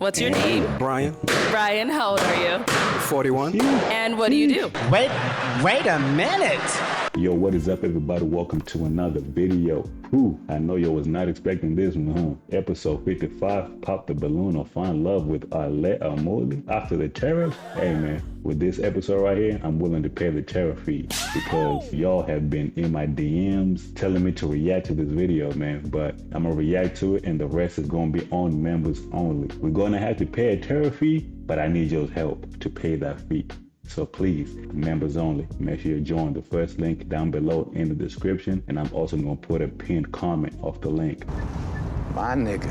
What's your name? Brian. Brian, how old are you? 41. And what do you do? Wait a minute. Yo, what is up, everybody? Welcome to another video. I know you was not expecting this one, huh? Episode 55, pop the balloon or find love with Molly after the tariffs. Hey man, with this episode right here, I'm willing to pay the tariff fee because y'all have been in my DMs telling me to react to this video, man. But I'm gonna react to it and the rest is gonna be on members only. We're gonna have to pay a tariff fee, but I need your help to pay that fee. So please, members only, make sure you join the first link down below in the description. And I'm also gonna put a pinned comment off the link. My nigga.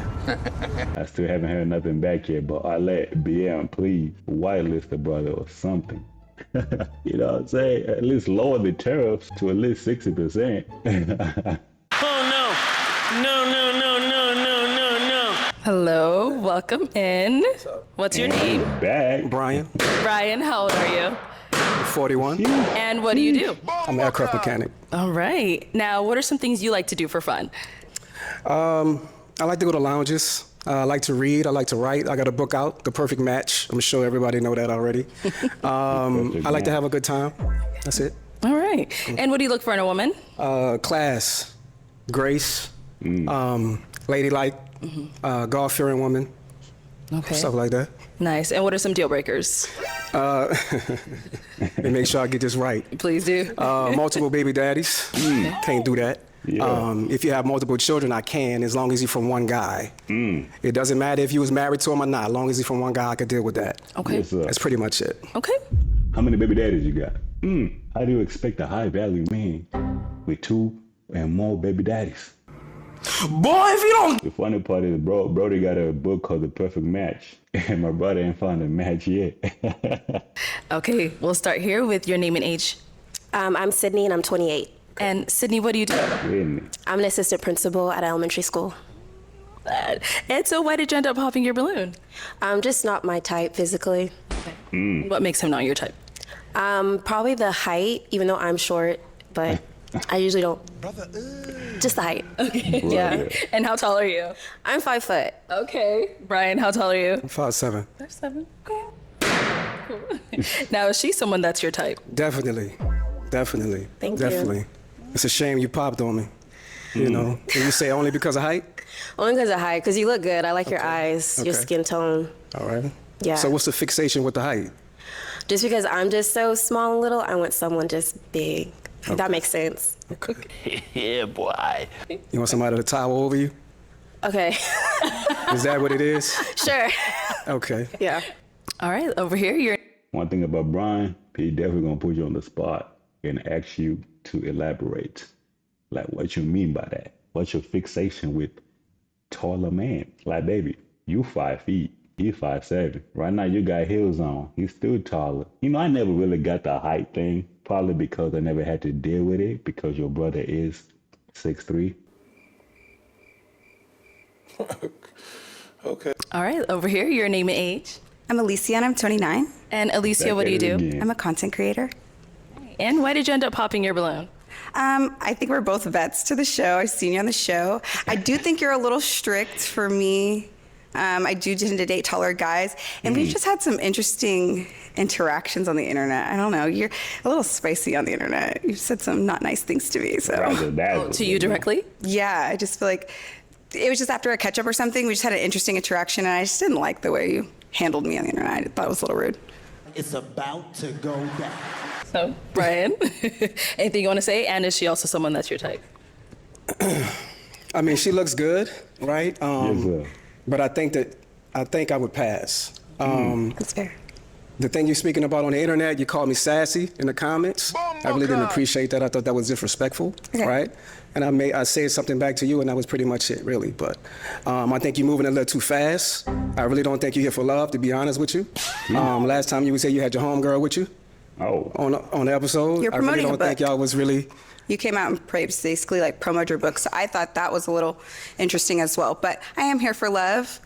I still haven't heard nothing back yet, but I let BM please whitelist the brother or something. You know what I'm saying? At least lower the tariffs to at least 60%. Oh no. Hello, welcome in. What's your name? Back. Brian. Brian, how old are you? 41. And what do you do? I'm an aircraft mechanic. All right. Now, what are some things you like to do for fun? I like to go to lounges. I like to read. I like to write. I got a book out, The Perfect Match. I'm sure everybody know that already. I like to have a good time. That's it. All right. And what do you look for in a woman? Class, grace, ladylike, God-fearing woman, Okay. stuff like that. Nice. And what are some deal breakers? And make sure I get this right. Please do. Multiple baby daddies. Can't do that. Yeah. If you have multiple children, I can, as long as you're from one guy. It doesn't matter if you was married to him or not. As long as you're from one guy, I could deal with that. Okay. Yes, sir. That's pretty much it. Okay. How many baby daddies you got? How do you expect a high value man with 2 and more baby daddies? Boy, if you don't... The funny part is, Brody got a book called The Perfect Match, and my brother ain't found a match yet. Okay, we'll start here with your name and age. I'm Sydney and I'm 28. And Sydney, what do you do? Really? I'm an assistant principal at elementary school. And so why did you end up popping your balloon? Just not my type physically. What makes him not your type? Probably the height, even though I'm short, but I usually don't. Just the height. Okay. Yeah. And how tall are you? I'm 5 foot. Okay. Brian, how tall are you? 5'7". 5'7". Cool. Now, is she someone that's your type? Definitely. Thank you. Definitely. It's a shame you popped on me. You know, and you say only because of height? Only because of height, because you look good. I like your eyes, your Okay. skin tone. All right. Yeah. So what's the fixation with the height? Just because I'm just so small and little, I want someone just big. If that makes sense. Yeah, boy. You want somebody to tower over you? Okay. Is that what it is? Sure. Okay. Yeah. All right, over here, you're... One thing about Brian, he definitely gonna put you on the spot and ask you to elaborate. Like, what you mean by that? What's your fixation with taller man? Like, baby, you 5 feet, he 5'7". Right now, you got heels on. He's still taller. You know, I never really got the height thing, probably because I never had to deal with it because your brother is 6'3". Okay. All right, over here, your name and age. I'm Alicia and I'm 29. And Alicia, Back what do you at it do? again. I'm a content creator. And why did you end up popping your balloon? I think we're both vets to the show. I've seen you on the show. I do think you're a little strict for me. I do tend to date taller guys. And we've just had some interesting interactions on the internet. I don't know. You're a little spicy on the internet. You've said some not nice things to me. So To you directly? yeah, I just feel like it was just after a catch up or something. We just had an interesting interaction and I just didn't like the way you handled me on the internet. I thought it was a little rude. It's about to go down. So, Brian, anything you want to say? And is she also someone that's your type? I mean, she looks good, right? Yes, sir. But I think I would pass. That's fair. The thing you're speaking about on the internet, you called me sassy in the comments. I really didn't appreciate that. I thought that was disrespectful, Okay. right? And I said something back to you, and that was pretty much it, really. But I think you're moving a little too fast. I really don't think you're here for love, to be honest with you. Last time you would say you had your homegirl with you Oh, on the episode. You're I really promoting a don't think book. y'all was really. You came out and basically like promoted your book, so I thought that was a little interesting as well. But I am here for love.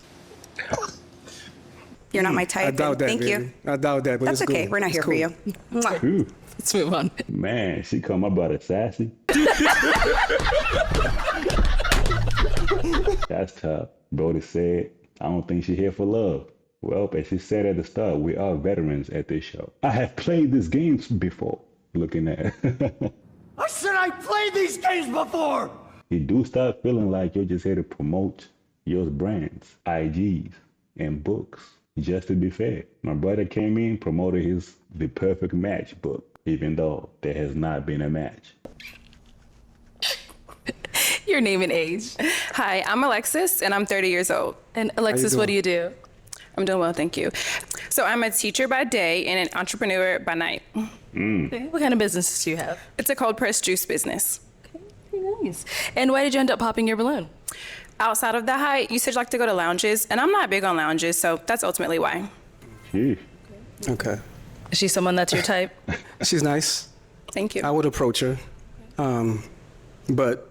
You're not my type. I doubt that, Thank baby. you. I doubt that, but That's it's okay. cool. We're not It's here cool. for you. Mwah. ooh, Let's move on. man, she called my brother sassy. That's tough. Brody said, I don't think she's here for love. Well, as she said at the start, we are veterans at this show. I have played these games before. Looking at I said I played these games before! You do start feeling like you're just here to promote your brands, IGs, and books. Just to be fair, my brother came in, promoted his The Perfect Match book, even though there has not been a match. Your name and age. Hi, I'm Alexis, and I'm 30 years old. And Alexis, what do you do? I'm doing well, thank you. So I'm a teacher by day and an entrepreneur by night. Okay. What kind of businesses do you have? It's a cold pressed juice business. Very nice. And why did you end up popping your balloon? Outside of the height, you said you like to go to lounges, and I'm not big on lounges, so that's ultimately why. Sheesh. Okay. Is she someone that's your type? She's nice. Thank you. I would approach her. But,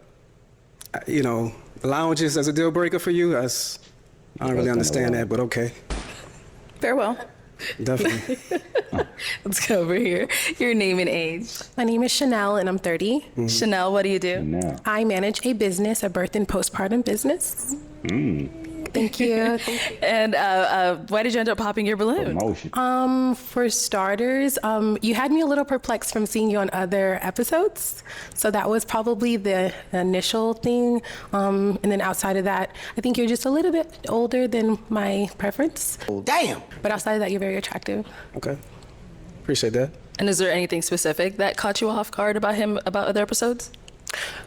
you know, lounges as a deal breaker for you, I don't really understand that, but okay. Farewell. Definitely. Let's go over here. Your name and age. My name is Chanel, and I'm 30. Chanel, what do you do? Now, I manage a business, a birth and postpartum business. Thank you. And why did you end up popping your balloon? promotion. For starters, you had me a little perplexed from seeing you on other episodes. So that was probably the initial thing. And then outside of that, I think you're just a little bit older than my preference. Damn! But outside of that, you're very attractive. Okay. Appreciate that. And is there anything specific that caught you off guard about him, about other episodes?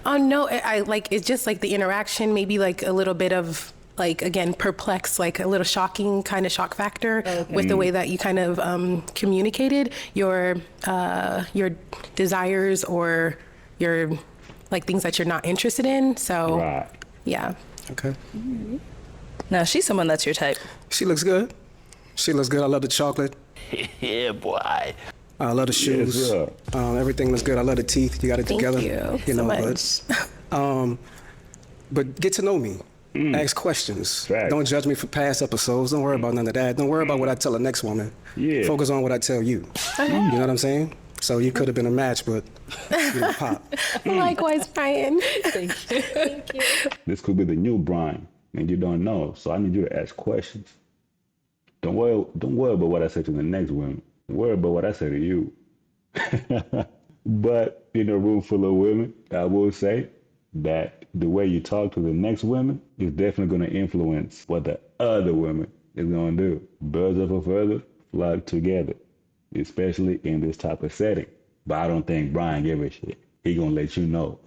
Oh, no, I like, it's just like the interaction, maybe like a little bit of, like, again, perplexed, like a little shocking kind of shock factor with the way that you kind of communicated your desires or your, like, things that you're not interested in. So, Right. yeah. Okay. Now, she's someone that's your type. She looks good. She looks good. I love the chocolate. Yeah, boy. I love the shoes. sir. Everything looks good. I love the teeth. You got it Thank together. you so much. But get to know me. Ask questions. Facts. Don't judge me for past episodes. Don't worry about none of that. Don't worry about what I tell the next woman. Yeah. Focus on what I tell you. You know what I'm saying? So you could have been a match, but you didn't pop. Likewise, Brian. Thank you. This could be the new Brian, and you don't know. So I need you to ask questions. Don't worry about what I said to the next woman. Worry about what I say to you. But in a room full of women, I will say that the way you talk to the next women is definitely going to influence what the other women is going to do. Birds of a feather flock together, especially in this type of setting. But I don't think Brian give a shit. He going to let you know.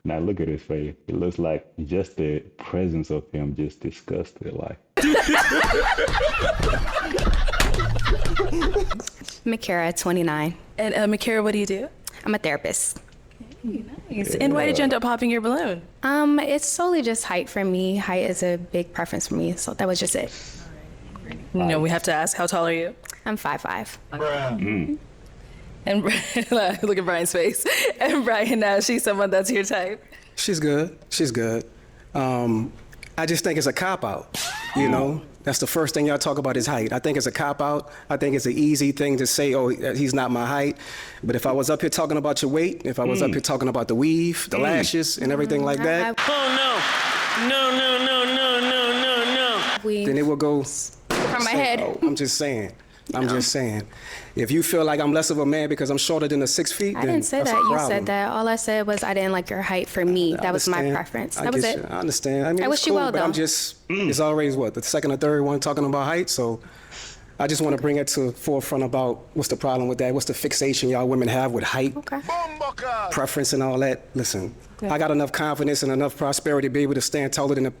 Now look at his face. It looks like just the presence of him just disgusted. Like, Makara, 29. And Makara, what do you do? I'm a therapist. Nice. And why did you end up popping your balloon? It's solely just height for me. Height is a big preference for me, so that was just it. No, we have to ask, how tall are you? I'm 5'5". And look at Brian's face. And Brian, now she's someone that's your type. She's good. She's good. I just think it's a cop-out, you know? That's the first thing y'all talk about is height. I think it's a cop-out. I think it's an easy thing to say, oh, he's not my height. But if I was up here talking about your weight, if I was up here talking about the weave, the lashes, and everything like that, Oh, no. No. then it will go From my head. Oh, I'm just saying. I'm just saying. If you feel like I'm less of a man because I'm shorter than the 6 feet, I then didn't say that's that. a You problem. said that. All I said was I didn't like your height for me. That was my Understand. preference. I That was get it. you. I understand. I mean, I it's wish you cool, well, but I'm though. just, it's always what, the second or third one talking about height, so I just want to bring it to the forefront about what's the problem with that, what's the fixation y'all women have with height, Okay. preference and all that. Listen, I got enough confidence and enough prosperity to be able to stand taller than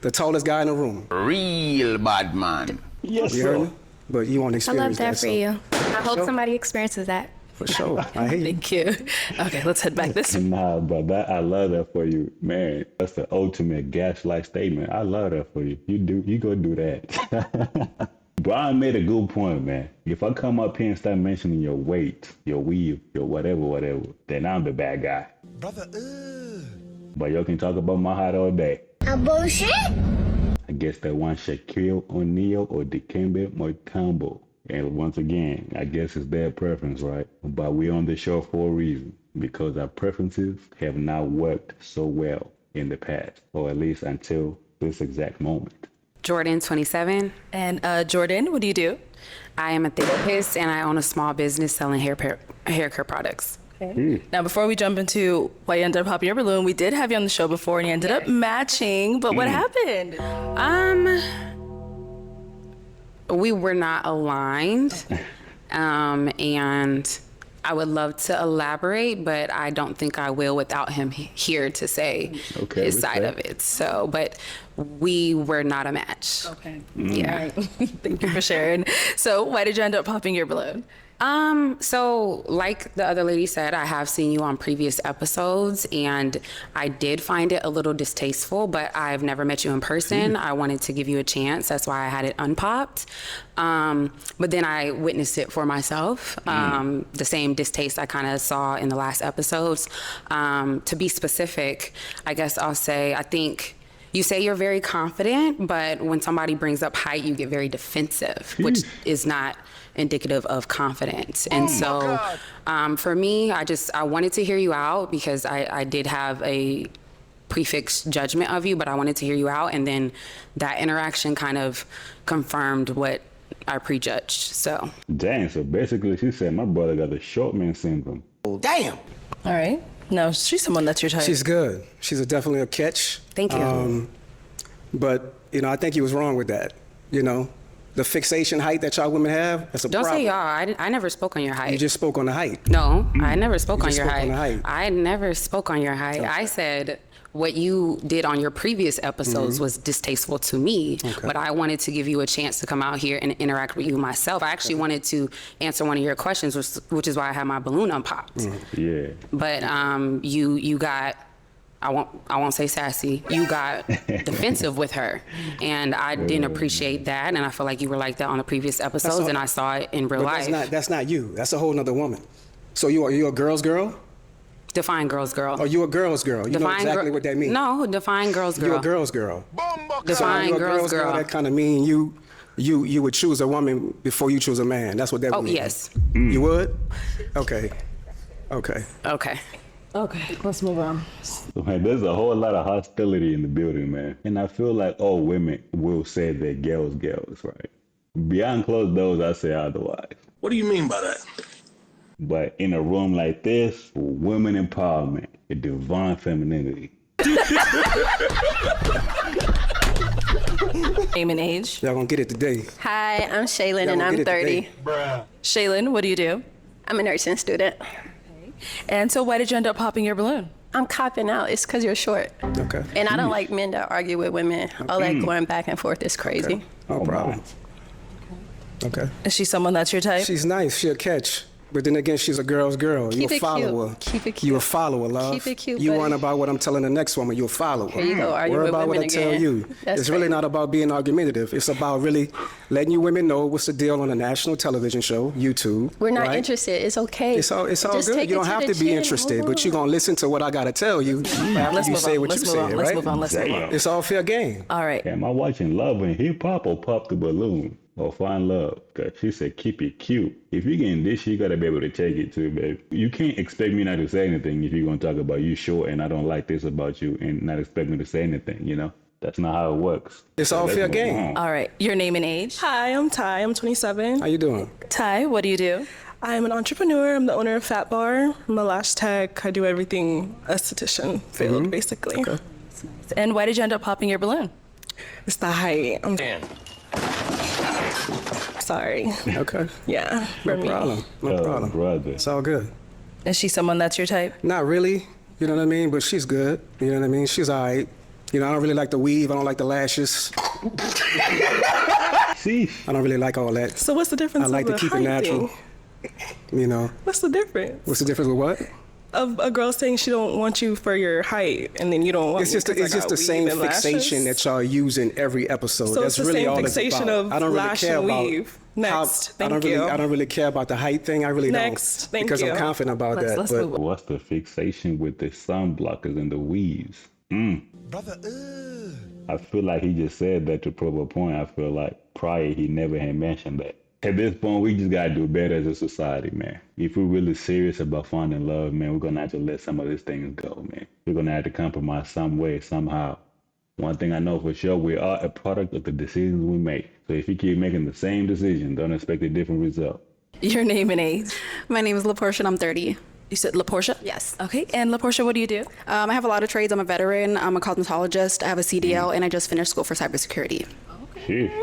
the tallest guy in the room. Real bad man. yes, You heard sir. me? But you won't I experience love that for so- you. I hope sure. somebody experiences that. For sure. I hear you. Thank you. Okay, let's head back this way. Nah, but I love that for you, man. That's the ultimate gaslight statement. I love that for you. You go do that. Brian made a good point, man. If I come up here and start mentioning your weight, your weave, your whatever, then I'm the bad guy. Brother, But y'all can talk about my height all day. A bullshit? I guess that one Shaquille O'Neal or Dikembe Mutombo. And once again, I guess it's their preference, right? But we're on the show for a reason, because our preferences have not worked so well in the past, or at least until this exact moment. Jordan, 27. And Jordan, what do you do? I am a therapist and I own a small business selling hair care products. Okay. Now, before we jump into why you ended up popping your balloon, we did have you on the show before and you ended up matching, but what happened? We were not aligned, and I would love to elaborate, but I don't think I will without him here to say his side of it. So, but we were not a match. Okay. Yeah. All right. Thank you for sharing. So why did you end up popping your balloon? So like the other lady said, I have seen you on previous episodes and I did find it a little distasteful, but I've never met you in person. I wanted to give you a chance. That's why I had it unpopped. But then I witnessed it for myself. The same distaste I kind of saw in the last episodes. To be specific, I guess I'll say, I think you say you're very confident, but when somebody brings up height, you get very defensive, which is not indicative of confidence. And so for me, I wanted to hear you out because I did have a prefixed judgment of you, but I wanted to hear you out. And then that interaction kind of confirmed what I prejudged, so. Dang, so basically she said my brother got the short man syndrome. Damn. All right. No, she's someone that's your type. She's good. She's definitely a catch. Thank you. But, I think he was wrong with that, The fixation height that y'all women have, that's a Don't problem. say y'all. I never spoke on your height. You just spoke on the height. No, I never spoke You on just your spoke on the height. height. I never spoke on your height. I said what you did on your previous episodes was distasteful to me, but I wanted to give you a chance to come out here and interact with you myself. I actually wanted to answer one of your questions, which is why I had my balloon unpopped. Yeah. But you got, I won't say sassy, you got defensive with her. And I didn't appreciate that. And I feel like you were like that on the previous episodes and I saw it in real life. That's not you. That's a whole nother woman. So you're a girl's girl? Define girl's girl. Oh, you a girl's girl. You know exactly what that means. No, define girl's girl. You're a girl's girl. Define so girl's girl. That kind of mean you would choose a woman before you choose a man. That's what that would mean. Oh, yes. You would? Okay. Okay. Okay, let's move on. Man, there's a whole lot of hostility in the building, man. And I feel like all women will say they're girls, right? Beyond closed doors, I say otherwise. What do you mean by that? But in a room like this, women empowerment, a divine femininity. Name and age. Y'all gonna get it today. Hi, I'm Shayen and gonna I'm get it 30. today. Shaylin, what do you do? I'm a nursing student. And so why did you end up popping your balloon? I'm copping out. It's because you're short. Okay. And I don't like men that argue with women. All that going back and forth is crazy. No problem. Okay. Is she someone that's your type? She's nice. She'll catch. But then again, she's a girl's girl. Keep You it a follower. cute. Keep it cute. You a follower, love. Keep it cute, You buddy. worry about what I'm telling the next woman. You a follower. Here you go, argue Worry with about what I women tell again. you. That's It's really crazy. not about being argumentative. It's about really letting you women know what's the deal on a national television show, YouTube. We're not right? interested. It's okay. It's all Just good. take You it don't to have the to be chin. interested, Move but you're on. going to listen to what I got to tell you after Let's you move say on. what Let's you move said, on. right? Let's move on. Let's move on. It's all fair game. All right. Am I watching Love and Hip Hop or Pop the Balloon or Find Love? Cause she said keep it cute. If you're getting this, you gotta be able to take it too, babe. You can't expect me not to say anything if you're gonna talk about you short and I don't like this about you and not expect me to say anything, That's not how it works. It's So all let's fair move game. on. All right. Your name and age? Hi, I'm Ty. I'm 27. How you doing? Ty, what do you do? I'm an entrepreneur. I'm the owner of Fat Bar. I'm a lash tech. I do everything esthetician field, basically. Okay. And why did you end up popping your balloon? It's the height. I'm sorry. Okay. Yeah, No for me. problem. No problem. Brother. It's all good. Is she someone that's your type? Not really, you know what I mean? But she's good, you know what I mean? She's all right. I don't really like the weave. I don't like the lashes. See? I don't really like all that. So what's the difference? I like of to the keep it height natural. thing? What's the difference? What's the difference with what? Of a girl saying she don't want you for your height, and then you don't want It's me just 'cause I it's just got the weave same and fixation lashes? that y'all use in every episode. So That's it's the really same all fixation it's about. of I don't really lash care and about weave. Next. Thank you. I don't really care about the height thing. I really Next. don't. Thank because you. I'm confident about that. Let's but move on. What's the fixation with the sun blockers and the weaves? Brother, I feel like he just said that to prove a point. I feel like prior he never had mentioned that. At this point, we just gotta do better as a society, man. If we're really serious about finding love, man, we're gonna have to let some of these things go, man. We're gonna have to compromise some way, somehow. One thing I know for sure, we are a product of the decisions we make. So if you keep making the same decision, don't expect a different result. Your name and age. My name is LaPortia and I'm 30. You said LaPortia? Yes. Okay, and LaPortia, what do you do? I have a lot of trades. I'm a veteran. I'm a cosmetologist. I have a CDL, and I just finished school for cybersecurity.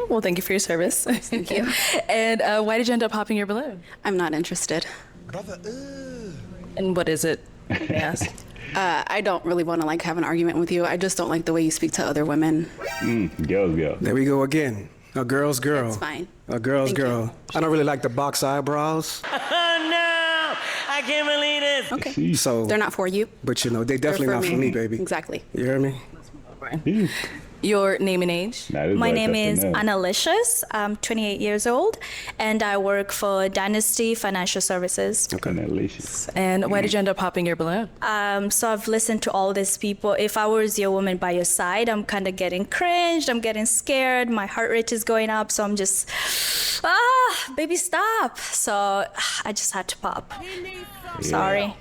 Well, thank you for your service. Thank you. And why did you end up popping your balloon? I'm not interested. And what is it? May I ask? I don't really want to have an argument with you. I just don't like the way you speak to other women. Girls, girl. There we go again. A girl's girl. It's fine. A girl's Thank girl. you. I don't really like the box eyebrows. No! I can't believe this! Okay. So They're not for you. But you know, they definitely They're not for me, baby. Exactly. You hear me? Your name and age? My name is Analicious. I'm 28 years old, and I work for Dynasty Financial Services. Okay, Alicia. And why did you end up popping your balloon? So I've listened to all these people. If I was your woman by your side, I'm kind of getting cringed. I'm getting scared. My heart rate is going up. So I'm just, baby, stop. So I just had to pop. Sorry.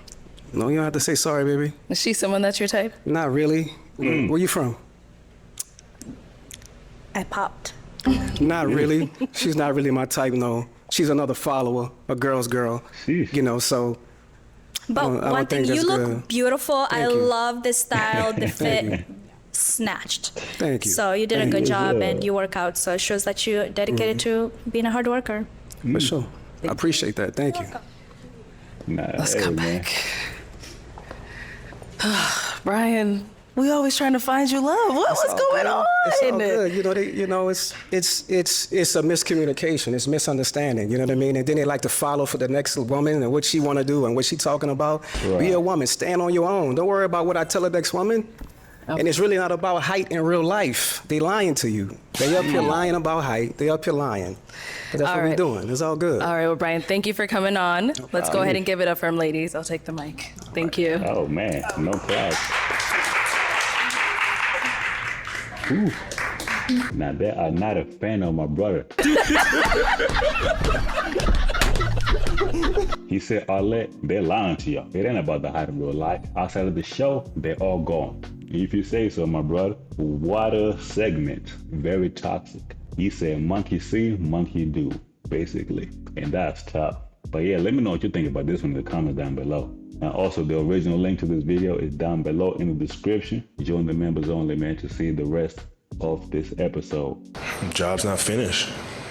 No, you don't have to say sorry, baby. Is she someone that's your type? Not really. Where you from? I popped. Not really. She's not really my type, no. She's another follower, a girl's girl. You know, so. But I don't one thing, think you that's look good. beautiful. I Thank you. love the style, the Thank fit, you. snatched. Thank you. So you did a Thank good you. job, and you work out. So it shows that you're dedicated to being a hard worker. For sure. I appreciate that. Thank you. Let's come back. Brian, we always trying to find you love. What's going on? It's all good. You know, it's a miscommunication. It's misunderstanding. You know what I mean? And then they like to follow for the next woman and what she want to do and what she talking about. Right. Be a woman. Stand on your own. Don't worry about what I tell the next woman. And it's really not about height in real life. They lying to you. They up here lying about height. They up here lying. But that's All what we're right. doing. It's all good. All right, well, Brian, thank you for coming on. Let's go ahead and give it up for him, ladies. I'll take the mic. Thank you. Oh, man. No problem. Ooh. Now, they are not a fan of my brother. He said, Arlette, they're lying to y'all. It ain't about the height in real life. Outside of the show, they're all gone. If you say so, my brother. What a segment. Very toxic. He said, monkey see, monkey do, basically. And that's tough. But yeah, let me know what you think about this one in the comments down below. And also, the original link to this video is down below in the description. Join the members only, man, to see the rest of this episode. Job's not finished.